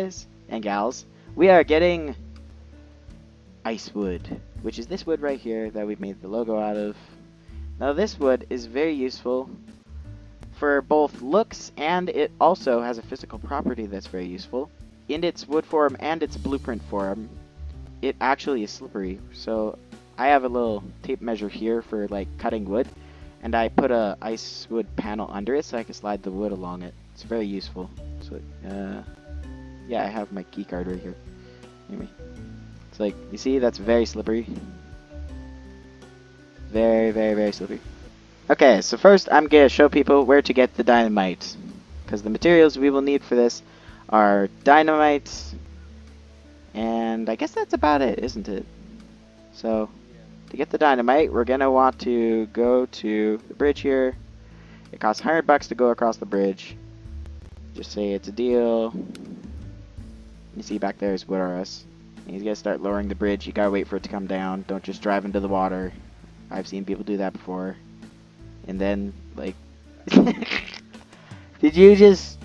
guys and gals, we are getting ice wood, which is this wood right here that we've made the logo out of. Now this wood is very useful for both looks, and it also has a physical property that's very useful. In its wood form and its blueprint form, it actually is slippery. So I have a little tape measure here for like cutting wood, and I put a ice wood panel under it so I can slide the wood along it. It's very useful. So yeah, I have my key card right here. Anyway, it's like, you see, that's very slippery. Very, very, very slippery. Okay, so first I'm gonna show people where to get the dynamite, because the materials we will need for this are dynamite, and I guess that's about it, isn't it? So to get the dynamite, we're gonna want to go to the bridge here. It costs $100 to go across the bridge. Just say it's a deal. You see back there is Wood-R-Us. He's gonna start lowering the bridge. You gotta wait for it to come down. Don't just drive into the water. I've seen people do that before. And then, like, did you just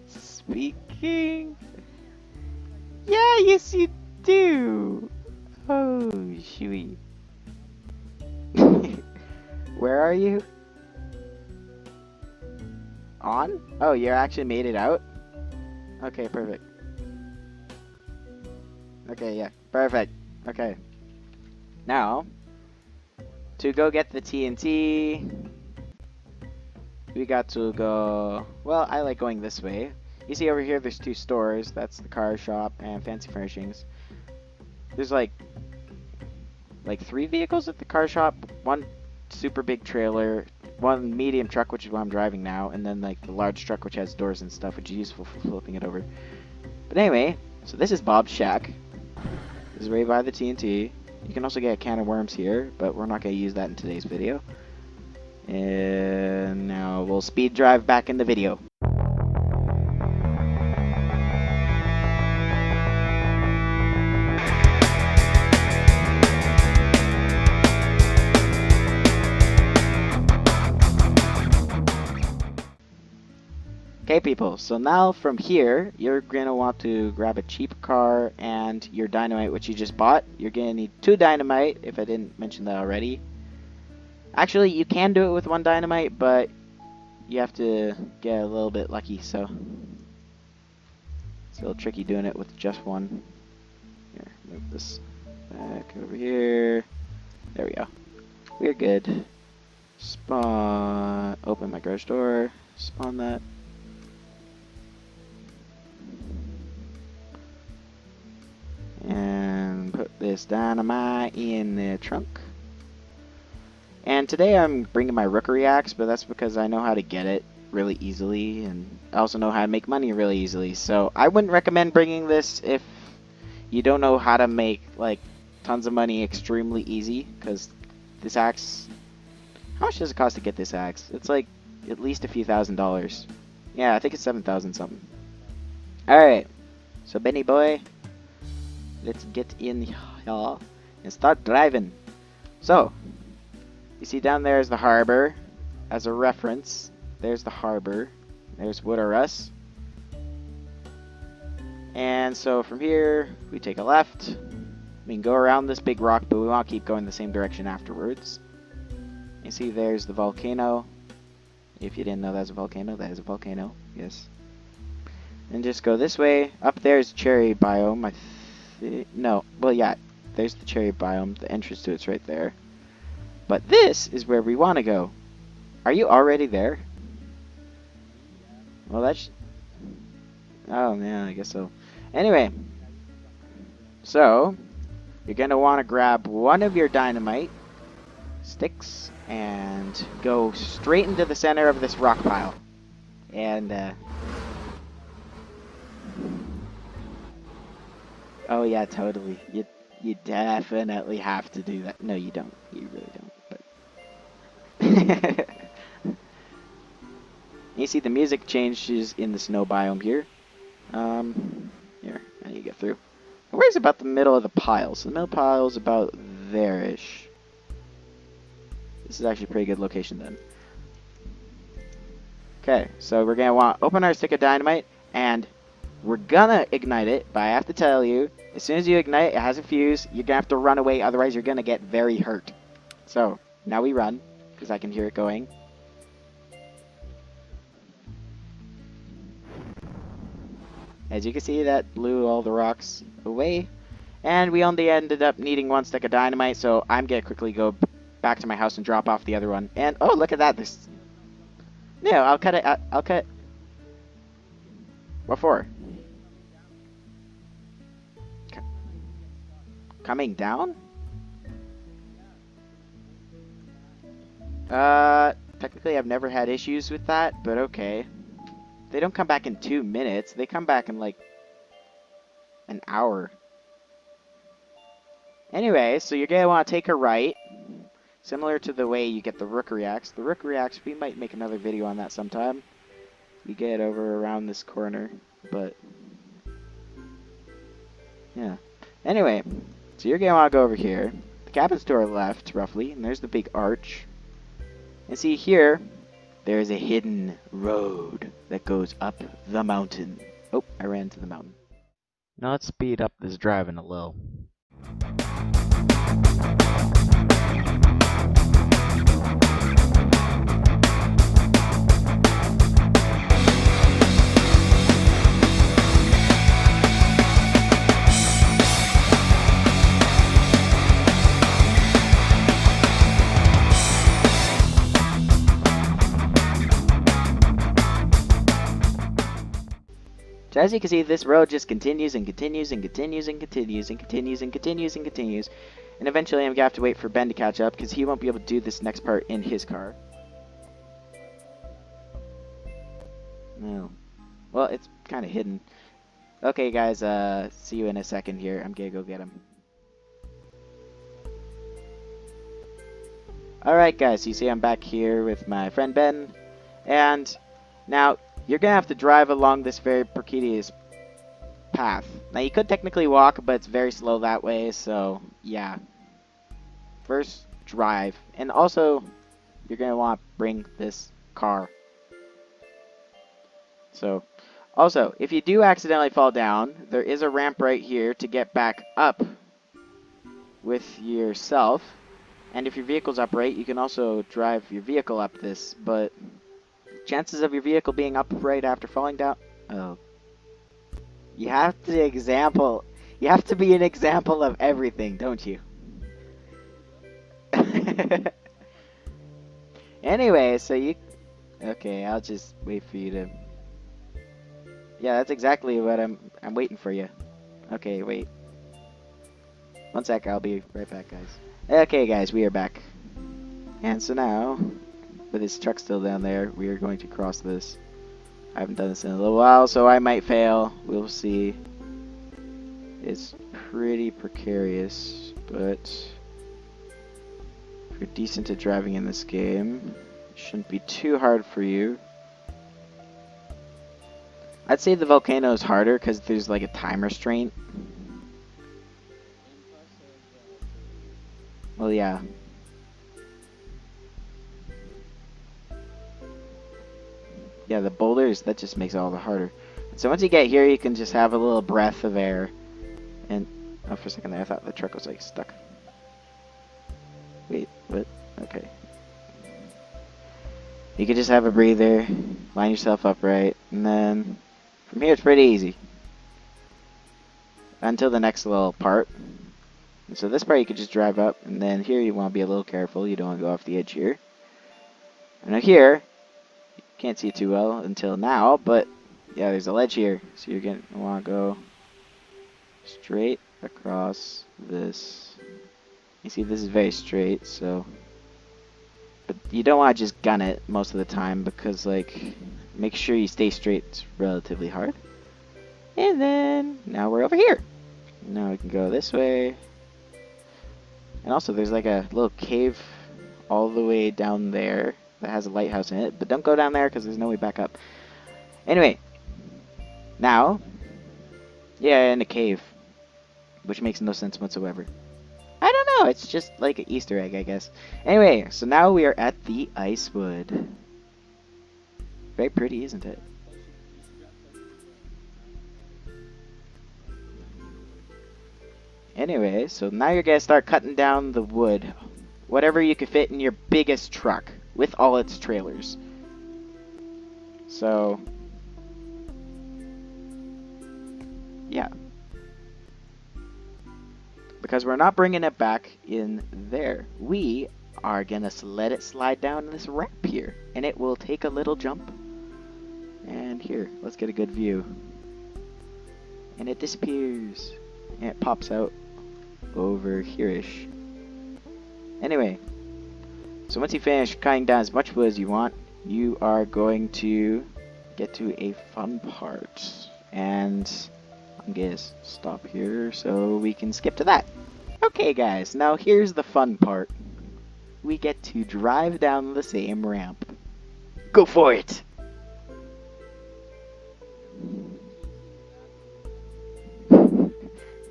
speaking? Yeah, yes you do. Oh, shooey. Where are you? On? Oh, you actually made it out? Okay, perfect. Okay, yeah, perfect. Okay. Now, to go get the TNT, we got to go... Well, I like going this way. You see over here, there's two stores. That's the car shop and fancy furnishings. There's like 3 vehicles at the car shop. One super big trailer, one medium truck, which is what I'm driving now, and then like the large truck which has doors and stuff, which is useful for flipping it over. But anyway, so this is Bob's shack. This is where you buy the TNT. You can also get a can of worms here, but we're not going to use that in today's video. And now we'll speed drive back in the video. Okay people, so now from here, you're going to want to grab a cheap car and your dynamite, which you just bought. You're going to need 2 dynamite, if I didn't mention that already. Actually, you can do it with 1 dynamite, but you have to get a little bit lucky, so it's a little tricky doing it with just 1. Here, move this back over here. There we go. We're good. Spawn, open my garage door, spawn that. And put this dynamite in the trunk. And today I'm bringing my rookery axe, but that's because I know how to get it really easily, and I also know how to make money really easily. So I wouldn't recommend bringing this if you don't know how to make like tons of money extremely easy, because this axe, how much does it cost to get this axe? It's like at least a few $1,000s. Yeah, I think it's 7,000 something. Alright, so Benny boy, let's get in here and start driving. So, you see down there is the harbor. As a reference, there's the harbor. There's Wood-R-Us. And so from here, we take a left. We can go around this big rock, but we want to keep going the same direction afterwards. You see there's the volcano. If you didn't know that's a volcano, that is a volcano. Yes. And just go this way. Up there is cherry biome. No, well yeah, there's the cherry biome. The entrance to it's right there. But this is where we want to go. Are you already there? Well, that's... Oh, yeah, I guess so. Anyway. So, you're going to want to grab one of your dynamite sticks and go straight into the center of this rock pile. And, oh, yeah, totally. You definitely have to do that. No, you don't. You really don't. But you see the music changes in the snow biome here. Here, I need to get through. Where's about the middle of the pile? So the middle pile is about there-ish. This is actually a pretty good location then. Okay, so we're gonna want to open our stick of dynamite, and we're gonna ignite it, but I have to tell you, as soon as you ignite it has a fuse, you're gonna have to run away, otherwise you're gonna get very hurt. So, now we run, because I can hear it going. As you can see, that blew all the rocks away. And we only ended up needing one stick of dynamite, so I'm gonna quickly go back to my house and drop off the other one. And, oh, look at that, this... No, I'll cut it, I'll cut... What for? Coming down? Technically I've never had issues with that, but okay. They don't come back in 2 minutes, they come back in like an hour. Anyway, so you're gonna want to take a right, similar to the way you get the rookery axe. The rookery axe, we might make another video on that sometime. We get over around this corner, but yeah. Anyway, so you're gonna want to go over here. The cabin's to our left, roughly, and there's the big arch. And see here, there's a hidden road that goes up the mountain. Oh, I ran into the mountain. Now let's speed up this driving a little. So as you can see, this road just continues and continues and continues and continues and continues and continues and continues. And eventually I'm going to have to wait for Ben to catch up because he won't be able to do this next part in his car. No. Well, it's kind of hidden. Okay, guys, see you in a second here. I'm going to go get him. Alright, guys, you see I'm back here with my friend Ben. And now... you're going to have to drive along this very precarious path. Now, you could technically walk, but it's very slow that way, so, yeah. First, drive. And also, you're going to want to bring this car. So, also, if you do accidentally fall down, there is a ramp right here to get back up with yourself. And if your vehicle's upright, you can also drive your vehicle up this, but... chances of your vehicle being upright after falling down... oh. You have to be an example of everything, don't you? Anyway, so you... okay, I'll just wait for you to... yeah, that's exactly what I'm waiting for you. Okay, wait. One sec, I'll be right back, guys. Okay, guys, we are back. And so now... with his truck still down there, we are going to cross this. I haven't done this in a little while, so I might fail. We'll see. It's pretty precarious, but if you're decent at driving in this game, it shouldn't be too hard for you. I'd say the volcano is harder because there's like a time restraint. Well, yeah. Yeah, the boulders, that just makes it all the harder. So once you get here, you can just have a little breath of air. And, oh, for a second there, I thought the truck was, like, stuck. Wait, what? Okay. You can just have a breather, line yourself upright, and then from here it's pretty easy. Until the next little part. And so this part you could just drive up, and then here you want to be a little careful. You don't want to go off the edge here. And now here... can't see too well until now, but yeah, there's a ledge here, so you're gonna want to go straight across this. You see, this is very straight, so, but you don't want to just gun it most of the time because, like, make sure you stay straight. It's relatively hard. And then now we're over here. Now we can go this way, and also there's like a little cave all the way down there that has a lighthouse in it, but don't go down there because there's no way back up. Anyway, now, yeah, in a cave, which makes no sense whatsoever. I don't know, it's just like an Easter egg, I guess. Anyway, so now we are at the Icewood. Very pretty, isn't it? Anyway, so now you're gonna start cutting down the wood. Whatever you can fit in your biggest truck with all its trailers. So, yeah. Because we're not bringing it back in there. We are gonna let it slide down this ramp here. And it will take a little jump. And here, let's get a good view. And it disappears. And it pops out over here-ish. Anyway, so once you finish cutting down as much wood as you want, you are going to get to a fun part. And I'm gonna stop here so we can skip to that. Okay guys, now here's the fun part. We get to drive down the same ramp. Go for it!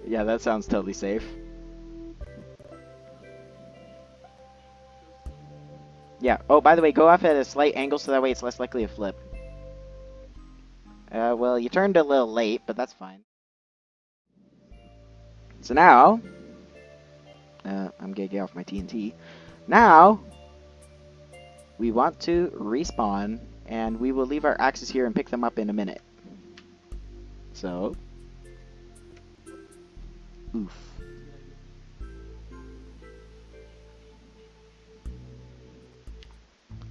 Yeah, that sounds totally safe. Yeah. Oh, by the way, go off at a slight angle so that way it's less likely to flip. Well, you turned a little late, but that's fine. So now, I'm gonna get off my TNT. Now, we want to respawn, and we will leave our axes here and pick them up in a minute. So, oof.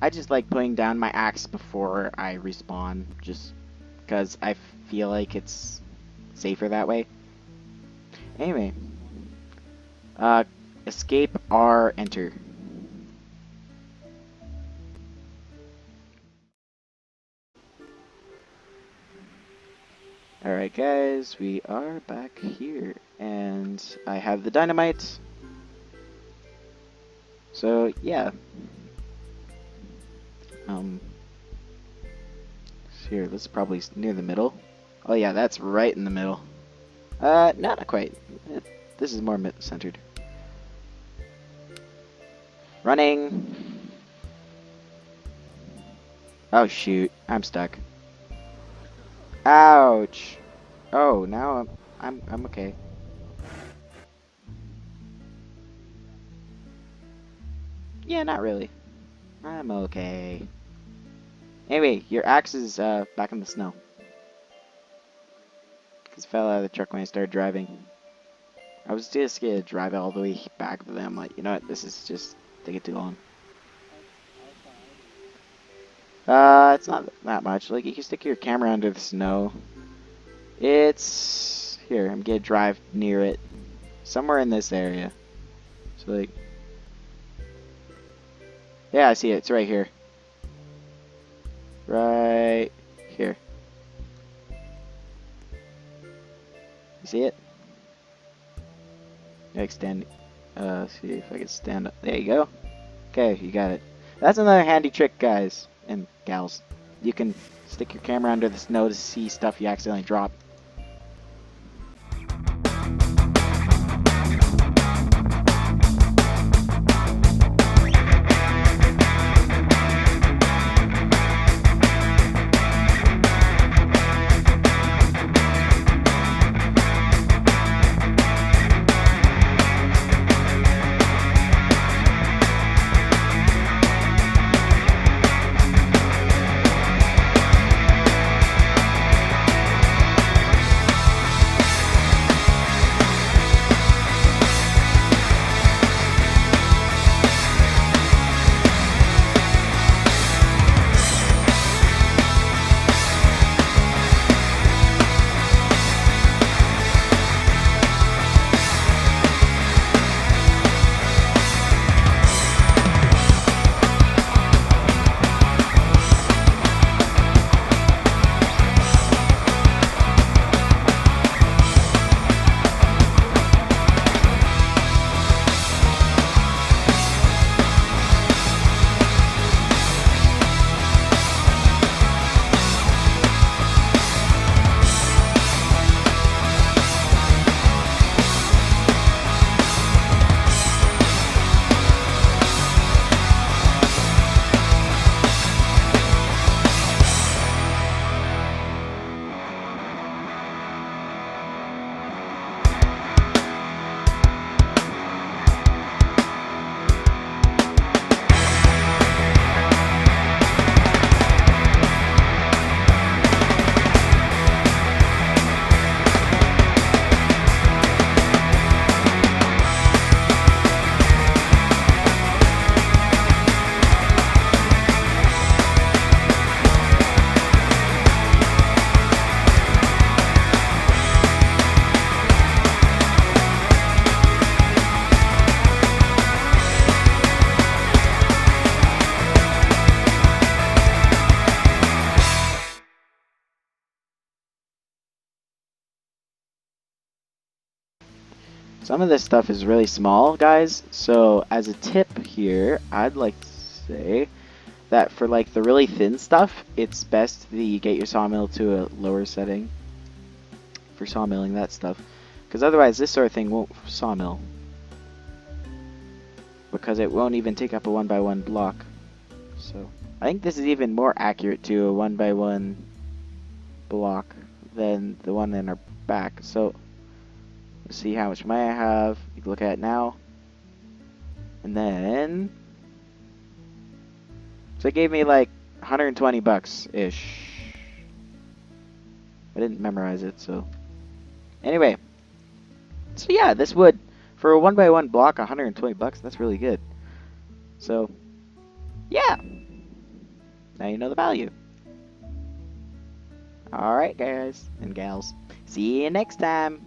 I just like putting down my axe before I respawn, just because I feel like it's safer that way. Anyway, escape R, enter. Alright guys, we are back here, and I have the dynamite. So yeah. Here, this is probably near the middle. Oh yeah, that's right in the middle. Not quite. This is more centered. Running. Oh shoot, I'm stuck. Ouch. Oh, now I'm okay. Yeah, not really. I'm okay. Anyway, your axe is back in the snow. Because it fell out of the truck when I started driving. I was just gonna drive it all the way back, but then I'm like, you know what, this is just taking too long. It's not that much. Like, you can stick your camera under the snow. It's... Here, I'm gonna drive near it. Somewhere in this area. So, like... Yeah, I see it. It's right here. Right here. You see it? Extend. See if I can stand up. There you go. Okay, you got it. That's another handy trick, guys and gals. You can stick your camera under the snow to see stuff you accidentally dropped. Some of this stuff is really small, guys, so as a tip here, I'd like to say that for like the really thin stuff, it's best that you get your sawmill to a lower setting for sawmilling that stuff, because otherwise this sort of thing won't sawmill, because it won't even take up a 1x1 block. So I think this is even more accurate to a 1x1 block than the one in our back. So let's see how much money I have. You can look at it now. And then, so it gave me like 120 bucks ish. I didn't memorize it, so anyway. So yeah, this would, for a 1x1 block, 120 bucks, that's really good. So yeah, now you know the value. Alright guys and gals, see you next time.